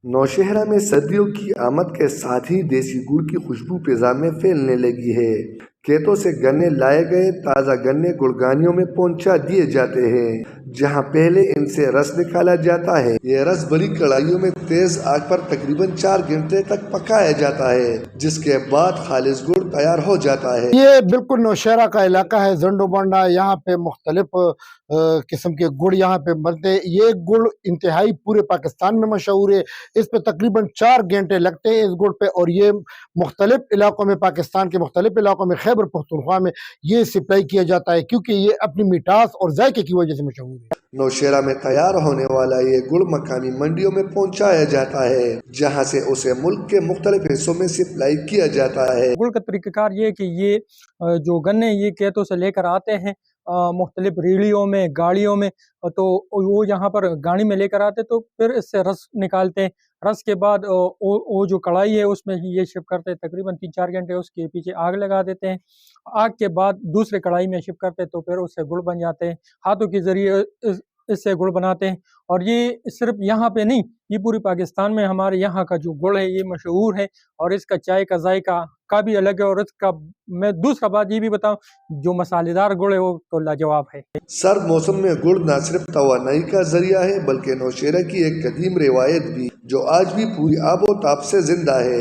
नौशहरा में सर्दियों की आमद के साथ ही देसी गुड़ की खुशबू फिजा में फैलने लगी है। खेतों से गन्ने लाए गए ताज़ा गन्ने गुड़गानियों में पहुंचा दिए जाते हैं, जहां पहले इनसे रस निकाला जाता है। ये रस बड़ी कढ़ाइयों में तेज आग पर तकरीबन 4 घंटे तक पकाया जाता है, जिसके बाद खालिस गुड़ तैयार हो जाता है। ये बिल्कुल नौशहरा का इलाका है, जंडो बांडा। यहाँ पे मुख्तलिफ किस्म के गुड़ यहाँ पे बनते हैं। ये गुड़ इंतहाई पूरे पाकिस्तान में मशहूर है। इस पे तकरीबन 4 घंटे लगते हैं इस गुड़ पे, और ये मुख्तलिफ इलाकों में, पाकिस्तान के मुख्तलिफ इलाकों में, खैबर पख्तूनख्वा में ये सप्लाई किया जाता है, क्योंकि ये अपनी मिठास और जायके की वजह से मशहूर है। नौशहरा में तैयार होने वाला ये गुड़ मकामी मंडियों में पहुंचाया जाता है, जहां से उसे मुल्क के मुख्तलिफ हिस्सों में सप्लाई किया जाता है। गुड़ का तरीक़ाकार ये है कि ये जो गन्ने ये खेतों से लेकर आते हैं मुख्तलिफ रेड़ियों में, गाड़ियों में, तो वो यहाँ पर गाड़ी में लेकर आते, तो फिर इससे रस निकालते हैं। रस के बाद वो जो कढ़ाई है उसमें ये शिफ्ट करते हैं, तकरीबन 3-4 घंटे उसके पीछे आग लगा देते हैं। आग के बाद दूसरे कढ़ाई में शिफ्ट करते हैं, तो फिर उससे गुड़ बन जाते हैं। हाथों के ज़रिए इससे गुड़ बनाते हैं। और ये सिर्फ यहाँ पे नहीं, ये पूरी पाकिस्तान में हमारे यहाँ का जो गुड़ है ये मशहूर है, और इसका चाय का जायका का भी अलग है। और इसका मैं दूसरा बात ये भी बताऊं, जो मसालेदार गुड़ है वो तो लाजवाब है। सर्द मौसम में गुड़ न सिर्फ तवानाई का जरिया है, बल्कि नौशहरा की एक कदीम रिवायत भी, जो आज भी पूरी आबो ताब से जिंदा है।